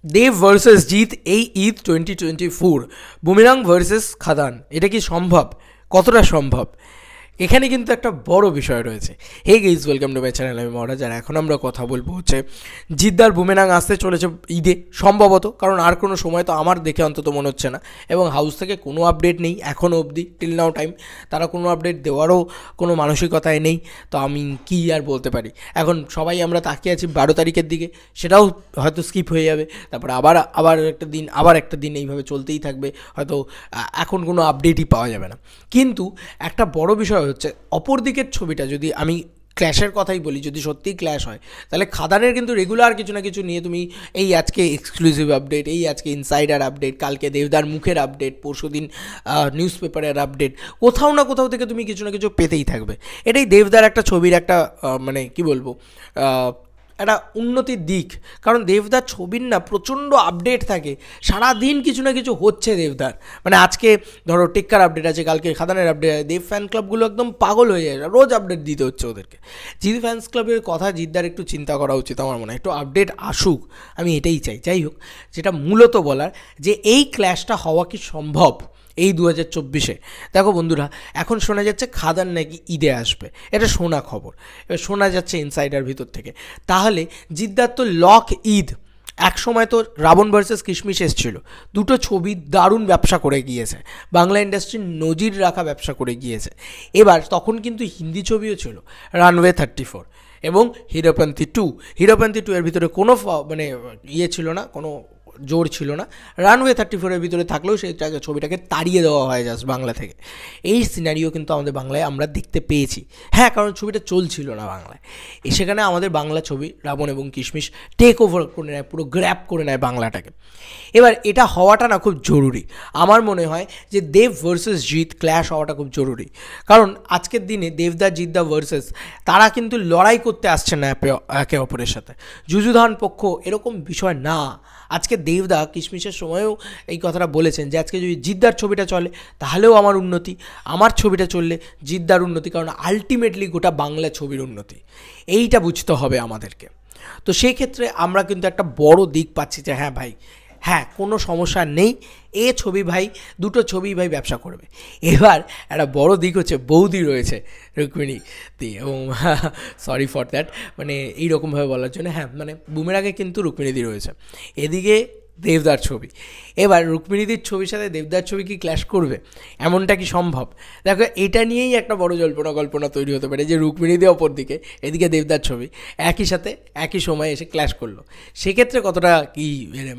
দেব versus Jeet এই Eid 2024, boomerang versus খাদান, এটা কি সম্ভব? কতটা সম্ভব? এখানে কিন্তু একটা বড় বিষয় রয়েছে। Hey guys, welcome to my channel, আমি মহারাজ। আর এখন আমরা কথা বলবো হচ্ছে জিদ্দার বুমেরাং আসতে চলেছে ঈদে সম্ভবত, কারণ আর কোনো সময় তো আমার দেখে অন্তত মনে হচ্ছে না। এবং হাউস থেকে কোনো আপডেট নেই এখনও অবধি, টিল নাও টাইম। তারা কোনো আপডেট দেওয়ারও কোনো মানসিকতায় নেই। তো আমি কি আর বলতে পারি? এখন সবাই আমরা তাকিয়ে আছি 12 তারিখের দিকে, সেটাও হয়তো স্কিপ হয়ে যাবে। তারপরে আবার একটা দিন এইভাবে চলতেই থাকবে। হয়তো এখন কোনো আপডেটই পাওয়া যাবে না। কিন্তু একটা বড় বিষয় হচ্ছে, অপর দিকের ছবিটা যদি আমি ক্ল্যাশের কথাই বলি, যদি সত্যিই ক্ল্যাশ হয়, তাহলে খাদানের কিন্তু রেগুলার কিছু না কিছু নিয়ে তুমি এই আজকে এক্সক্লুসিভ আপডেট, এই আজকে ইনসাইডার আপডেট, কালকে দেবদার মুখের আপডেট, পরশুদিন নিউজ পেপারের আপডেট, কোথাও না কোথাও থেকে তুমি কিছু না কিছু পেতেই থাকবে। এটাই দেবদার একটা ছবির একটা মানে কি বলবো, একটা উন্নতির দিক। কারণ দেবদার ছবির না প্রচণ্ড আপডেট থাকে, সারাদিন কিছু না কিছু হচ্ছে দেবদার। মানে আজকে ধরো টেক্কার আপডেট আছে, কালকে খাদানের আপডেট আছে, দেব ফ্যান ক্লাবগুলো একদম পাগল হয়ে যায়, রোজ আপডেট দিতে হচ্ছে ওদেরকে। জিৎ ফ্যান্স ক্লাবের কথা জিদ্দার একটু চিন্তা করা উচিত আমার মনে হয়, একটু আপডেট আসুক, আমি এটাই চাই। যাই হোক, যেটা মূলত বলার যে এই ক্ল্যাশটা হওয়া কি সম্ভব এই 2024-এ? দেখো বন্ধুরা, এখন শোনা যাচ্ছে খাদান নাকি ঈদে আসবে, এটা শোনা খবর। এবার শোনা যাচ্ছে ইনসাইডার ভিতর থেকে। তাহলে জিদ্দার তো লক ঈদ। এক সময় তো রাবণ ভার্সেস কিশমিশ এসেছিল, দুটো ছবি দারুণ ব্যবসা করে গিয়েছে, বাংলা ইন্ডাস্ট্রির নজির রাখা ব্যবসা করে গিয়েছে। এবার তখন কিন্তু হিন্দি ছবিও ছিল, রানওয়ে 34 এবং হিরোপন্থী 2। হিরোপন্থী 2 এর ভিতরে কোনো মানে ছিল না, কোনো জোর ছিল না। রানওয়ে 34-এর ভিতরে থাকলেও সেই ছবিটাকে তাড়িয়ে দেওয়া হয় জাস্ট বাংলা থেকে। এই সিনারিও কিন্তু আমাদের বাংলায় আমরা দেখতে পেয়েছি। হ্যাঁ, কারণ ছবিটা চলছিল না বাংলায়, সেখানে আমাদের বাংলা ছবি রাবণ এবং কিশমিশ টেক ওভার করে নেয়, পুরো গ্র্যাব করে নেয় বাংলাটাকে। এবার এটা হওয়াটা না খুব জরুরি। আমার মনে হয় যে দেব ভার্সেস জিৎ ক্ল্যাশ হওয়াটা খুব জরুরি। কারণ আজকের দিনে দেবদা জিদ্দা ভার্সেস, তারা কিন্তু লড়াই করতে আসছে না একে অপরের সাথে, যুযুধান পক্ষ, এরকম বিষয় না। আজকে দেবদা কিশমিশের সময়েও এই কথাটা বলেছেন যে আজকে যদি জিদ্দার ছবিটা চলে তাহলেও আমার উন্নতি, আমার ছবিটা চললে জিদ্দার উন্নতি, কারণ আলটিমেটলি গোটা বাংলা ছবির উন্নতি। এইটা বুঝতে হবে আমাদেরকে। তো সেই ক্ষেত্রে আমরা কিন্তু একটা বড় দিক পাচ্ছি যে হ্যাঁ ভাই, হ্যাঁ কোনো সমস্যা নেই, এ ছবি ভাই, দুটো ছবি ভাই ব্যবসা করবে। এবার একটা বড় দিক হচ্ছে বৌদি রয়েছে রুক্মিণীদি, এবং সরি ফর দ্যাট, মানে এইরকমভাবে বলার জন্য, হ্যাঁ মানে বুমেরাঙে কিন্তু রুক্মিণীদি রয়েছে, এদিকে দেবদার ছবি। এবার রুক্মিণীদির ছবির সাথে দেবদার ছবি কি ক্ল্যাশ করবে? এমনটা কি সম্ভব? দেখো, এটা নিয়েই একটা বড় কল্পনা তৈরি হতে পারে যে রুক্মিণীদি অপর দিকে, এদিকে দেবদার ছবি একই সাথে একই সময়ে এসে ক্ল্যাশ করলো। সেক্ষেত্রে কতটা কি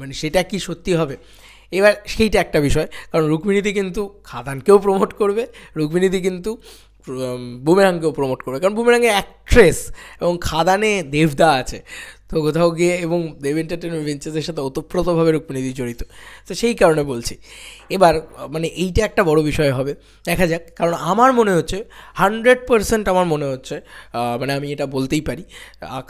মানে সেটা কি সত্যি হবে? এবার সেইটা একটা বিষয়, কারণ রুক্মিণীদি কিন্তু খাদানকেও প্রমোট করবে, রুক্মিণীদি কিন্তু বুমেরাংকেও প্রমোট করবে, কারণ বুমেরাঙে অ্যাক্ট্রেস এবং খাদানে দেবদা আছে। তো কোথাও গিয়ে, এবং দেব এন্টারটেনমেন্ট ভেঞ্চার্সের সাথে ওতপ্রোতভাবে রুক্মিণীদি জড়িত, তো সেই কারণে বলছি। এবার মানে এইটা একটা বড় বিষয় হবে, দেখা যাক। কারণ আমার মনে হচ্ছে 100% আমার মনে হচ্ছে, মানে আমি এটা বলতেই পারি,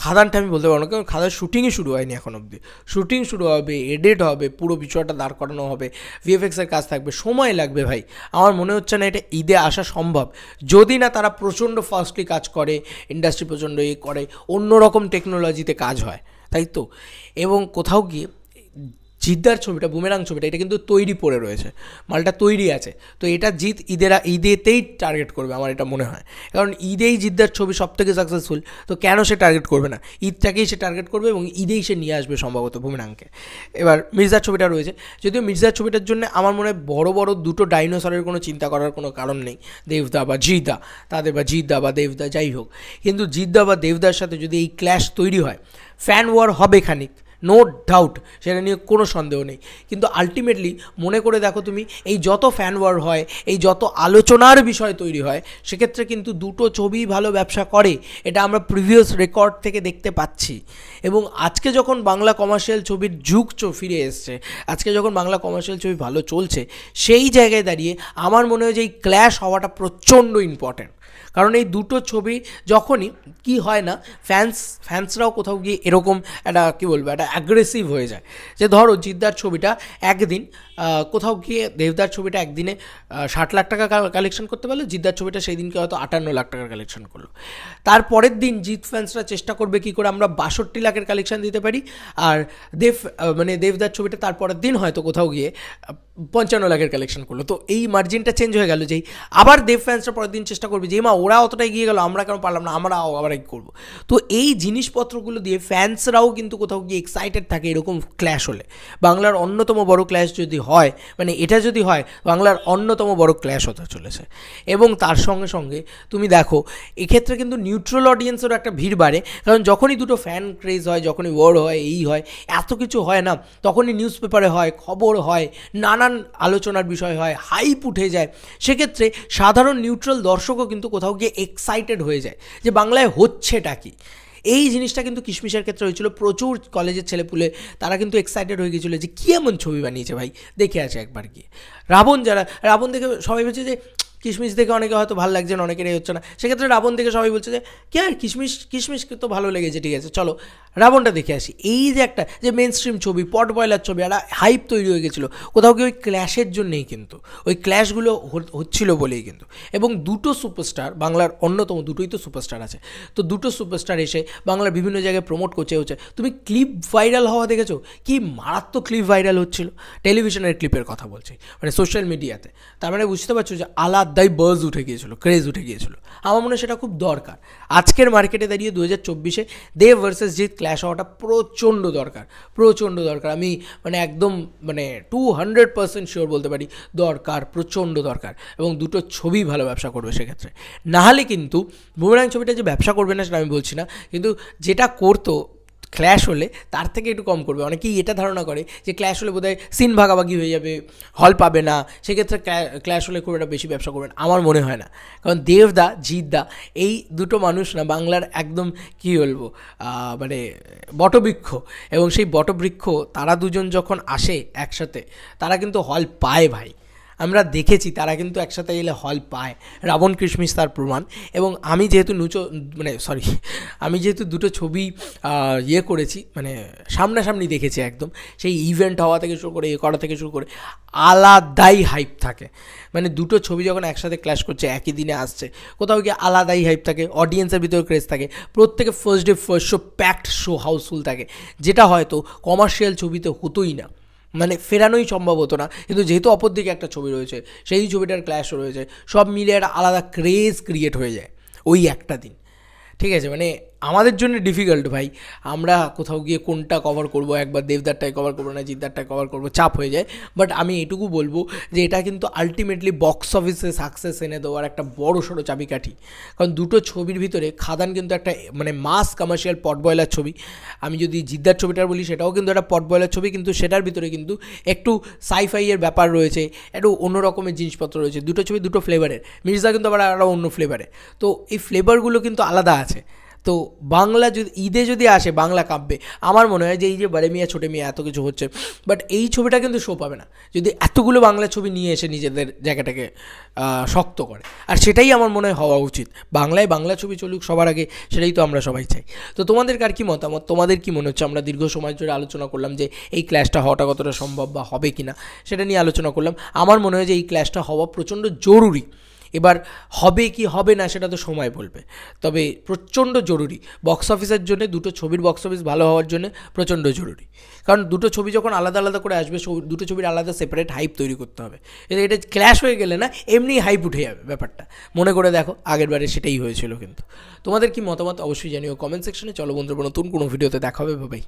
খাদানটা আমি বলতে পারবো না, কারণ খাদান শুটিংই শুরু হয়নি এখন অবধি। শুটিং শুরু হবে, এডিট হবে, পুরো বিষয়টা দাঁড় করানো হবে, ভিএফএক্সের কাজ থাকবে, সময় লাগবে ভাই। আমার মনে হচ্ছে না এটা ঈদে আসা সম্ভব, যদি না তারা প্রচণ্ড ফাস্টলি কাজ করে, ইন্ডাস্ট্রি প্রচণ্ড করে, অন্যরকম টেকনোলজিতে কাজ হয়, তাই তো। এবং কোথাও গিয়ে জিদ্দার ছবিটা, বুমেরাং ছবিটা, এটা কিন্তু তৈরি পড়ে রয়েছে, মালটা তৈরি আছে। তো এটা জিৎ ঈদেতেই টার্গেট করবে আমার এটা মনে হয়, কারণ ঈদেই জিদ্দার ছবি সব থেকে সাকসেসফুল। তো কেন সে টার্গেট করবে না? ঈদটাকেই সে টার্গেট করবে এবং ঈদেই সে নিয়ে আসবে সম্ভবত বুমেরাংকে। এবার মির্জার ছবিটা রয়েছে, যদিও মির্জার ছবিটার জন্য আমার মনে হয় বড় বড় দুটো ডাইনোসরের কোনো চিন্তা করার কোনো কারণ নেই, দেবদা বা জিদ্দা, জিদ্দা বা দেবদা, যাই হোক। কিন্তু জিদ্দা বা দেবদার সাথে যদি এই ক্ল্যাশ তৈরি হয়, ফ্যান ওয়ার হবে খানিক, নো ডাউট, সেটা নিয়ে কোনো সন্দেহ নেই। কিন্তু আলটিমেটলি মনে করে দেখো তুমি, এই যত ফ্যান ওয়ার হয়, এই যত আলোচনার বিষয় তৈরি হয়, সেক্ষেত্রে কিন্তু দুটো ছবি ভালো ব্যবসা করে, এটা আমরা প্রিভিয়াস রেকর্ড থেকে দেখতে পাচ্ছি। এবং আজকে যখন বাংলা কমার্শিয়াল ছবির যুগ ফিরে এসছে, আজকে যখন বাংলা কমার্শিয়াল ছবি ভালো চলছে, সেই জায়গায় দাঁড়িয়ে আমার মনে হয় যে এই ক্ল্যাশ হওয়াটা প্রচণ্ড ইম্পর্ট্যান্ট। কারণ এই দুটো ছবি যখনই কি হয় না, ফ্যান্সরাও কোথাও গিয়ে এরকম একটা কী বলবো, একটা অ্যাগ্রেসিভ হয়ে যায় যে ধরো জিদ্দার ছবিটা একদিন কোথাও গিয়ে দেবদার ছবিটা একদিনে 60 লাখ টাকা কালেকশন করতে পারলো, জিদ্দার ছবিটা সেই দিনকে হয়তো 58 লাখ টাকার কালেকশন করলো। তারপরের দিন জিৎ ফ্যান্সরা চেষ্টা করবে কী করে আমরা 62 লাখের কালেকশন দিতে পারি, আর দেবদার ছবিটা তারপরের দিন হয়তো কোথাও গিয়ে 55 লাখের কালেকশন করলো। তো এই মার্জিনটা চেঞ্জ হয়ে গেল, যেই আবার দেব ফ্যান্সরা পরের দিন চেষ্টা করবে যে মা ওরা অতটা এগিয়ে গেল, আমরা কেন পারলাম না, আমরা আবার কি করবো। তো এই জিনিসপত্রগুলো দিয়ে ফ্যান্সরাও কিন্তু কোথাও গিয়ে এক্সাইটেড থাকে এরকম ক্ল্যাশ হলে। বাংলার অন্যতম বড় ক্ল্যাশ যদি হয়, মানে এটা যদি হয়, বাংলার অন্যতম বড় ক্ল্যাশ হতে চলেছে। এবং তার সঙ্গে সঙ্গে তুমি দেখো এক্ষেত্রে কিন্তু নিউট্রাল অডিয়েন্সেরও একটা ভিড় বাড়ে, কারণ যখনই দুটো ফ্যান ক্রেজ হয়, যখনই ওয়ার হয়, এই হয়, এত কিছু হয় না, তখনই নিউজ পেপারে হয়, খবর হয়, নানান আলোচনার বিষয় হয়, হাইপ উঠে যায়। সেক্ষেত্রে সাধারণ নিউট্রাল দর্শকও কিন্তু কোথাও গিয়ে এক্সাইটেড হয়ে যায় যে বাংলায় হচ্ছেটা কি। এই জিনিসটা কিন্তু কিশমিশের ক্ষেত্রে হয়েছিল, প্রচুর কলেজের ছেলেপুলে তারা কিন্তু এক্সাইটেড হয়ে গিয়েছিলো যে কী এমন ছবি বানিয়েছে ভাই, দেখে আছে একবার গিয়ে। রাবণ দেখে সবাই বলছে যে কিশমিশ দেখে অনেকে হয়তো ভালো লাগছে না, অনেকের এই হচ্ছে না, সেক্ষেত্রে রাবণ দেখে সবাই বলছে যে কে আর কিশমিশকে তো ভালো লেগেছে, ঠিক আছে চলো রাবণটা দেখে আসি। এই যে একটা যে মেন স্ট্রিম ছবি, পট বয়লার ছবি, একটা হাইপ তৈরি হয়ে গেছিলো কোথাও কি ওই ক্ল্যাশের জন্যেই, কিন্তু ওই ক্ল্যাশগুলো হচ্ছিল বলেই কিন্তু। এবং দুটো সুপারস্টার, বাংলার অন্যতম দুটোই তো সুপারস্টার আছে, তো দুটো সুপারস্টার এসে বাংলার বিভিন্ন জায়গায় প্রমোট করছে। তুমি ক্লিপ ভাইরাল হওয়া দেখেছো, কি মারাত্মক ক্লিপ ভাইরাল হচ্ছিল, টেলিভিশনের ক্লিপের কথা বলছি, মানে সোশ্যাল মিডিয়াতে। তার মানে বুঝতে পারছো যে আলাদাই বাজ উঠে গিয়েছিলো, ক্রেজ উঠে গিয়েছিলো। আমার মনে হয় সেটা খুব দরকার আজকের মার্কেটে দাঁড়িয়ে 2024-এ দেব ভার্সেস জিৎ ক্ল্যাশ হওয়াটা প্রচণ্ড দরকার। আমি মানে একদম 200% শিওর বলতে পারি দরকার, প্রচণ্ড দরকার। এবং দুটো ছবি ভালো ব্যবসা করবে সেক্ষেত্রে। নাহলে কিন্তু বুমেরাং ছবিটা যে ব্যবসা করবে না সেটা আমি বলছি না, কিন্তু যেটা করতো ক্ল্যাশ হলে তার থেকে একটু কম করবে। অনেকেই এটা ধারণা করে যে ক্ল্যাশ হলে বোধহয় সিন ভাগাভাগি হয়ে যাবে, হল পাবে না, সেক্ষেত্রে ক্ল্যাশ হলে খুব একটা বেশি ব্যবসা করবেন, আমার মনে হয় না। কারণ দেবদা জিৎদা এই দুটো মানুষ না বাংলার একদম কী বলবো মানে বটবৃক্ষ, এবং সেই বটবৃক্ষ তারা দুজন যখন আসে একসাথে তারা কিন্তু হল পায় ভাই। আমরা দেখেছি তারা কিন্তু একসাথে এলে হল পায়, রাবণ কিশমিশ তার প্রমাণ। এবং আমি যেহেতু আমি যেহেতু দুটো ছবি করেছি, মানে সামনাসামনি দেখেছি একদম, সেই ইভেন্ট হওয়া থেকে শুরু করে করা থেকে শুরু করে আলাদাই হাইপ থাকে। মানে দুটো ছবি যখন একসাথে ক্ল্যাশ করছে, একই দিনে আসছে, কোথাও গিয়ে আলাদাই হাইপ থাকে, অডিয়েন্সের ভিতরে ক্রেজ থাকে, প্রত্যেকে first day first show packed show, house full থাকে, যেটা হয়তো কমার্শিয়াল ছবিতে হতোই না, মানে ফেরানোই সম্ভব হতো না। কিন্তু যেহেতু অপর দিকে একটা ছবি রয়েছে, সেই ছবিটার ক্ল্যাশও রয়েছে, সব মিলে একটা আলাদা ক্রেজ ক্রিয়েট হয়ে যায় ওই একটা দিন। ঠিক আছে, মানে আমাদের জন্য ডিফিকাল্ট ভাই, আমরা কোথাও গিয়ে কোনটা কভার করব, একবার দেবদারটাই কভার করবো না জিদ্দারটাই কভার করবো, চাপ হয়ে যায়। বাট আমি এটুকু বলবো যে এটা কিন্তু আলটিমেটলি বক্স অফিসে সাকসেস এনে দেওয়ার একটা বড় সড়ো চাবিকাঠি। কারণ দুটো ছবির ভিতরে খাদান কিন্তু একটা মানে মাস কমার্শিয়াল পট বয়লার ছবি। আমি যদি জিদ্দার ছবিটার বলি, সেটাও কিন্তু একটা পট বয়লার ছবি, কিন্তু সেটার ভিতরে কিন্তু একটু সাইফাইয়ের ব্যাপার রয়েছে, একটু অন্য রকমের জিনিসপত্র রয়েছে। দুটো ছবি দুটো ফ্লেভারের, মির্জা কিন্তু আবার আরও অন্য ফ্লেভারে, তো এই ফ্লেভারগুলো কিন্তু আলাদা আছে। তো বাংলা যদি ঈদে যদি আসে বাংলা কাব্যে, আমার মনে হয় যে এই যে বড়ে মিয়া ছোটে মিয়া এত কিছু হচ্ছে, বাট এই ছবিটা কিন্তু শো পাবে না যদি এতগুলো বাংলা ছবি নিয়ে এসে নিজেদের জায়গাটাকে শক্ত করে। আর সেটাই আমার মনে হয় হওয়া উচিত, বাংলায় বাংলা ছবি চলুক সবার আগে, সেটাই তো আমরা সবাই চাই। তো তোমাদের কার কী মতামত, তোমাদের কী মনে হচ্ছে? আমরা দীর্ঘ সময় ধরে আলোচনা করলাম যে এই ক্ল্যাশটা হওয়াটা কতটা সম্ভব বা হবে কি না, সেটা নিয়ে আলোচনা করলাম। আমার মনে হয় যে এই ক্ল্যাশটা হওয়া প্রচণ্ড জরুরি। এবার হবে কি হবে না সেটা তো সময় বলবে, তবে প্রচণ্ড জরুরি বক্স অফিসের জন্য, দুটো ছবির বক্স অফিস ভালো হওয়ার জন্য প্রচণ্ড জরুরি। কারণ দুটো ছবি যখন আলাদা আলাদা করে আসবে, দুটো ছবির আলাদা সেপারেট হাইপ তৈরি করতে হবে। এটা ক্ল্যাশ হয়ে গেলে না এমনি হাইপ উঠে যাবে ব্যাপারটা। মনে করে দেখো আগের বারে সেটাই হয়েছিল। কিন্তু তোমাদের কি মতামত অবশ্যই জানিও কমেন্ট সেকশনে। চলো বন্ধুরা, নতুন কোনো ভিডিওতে দেখা হবে, বাই।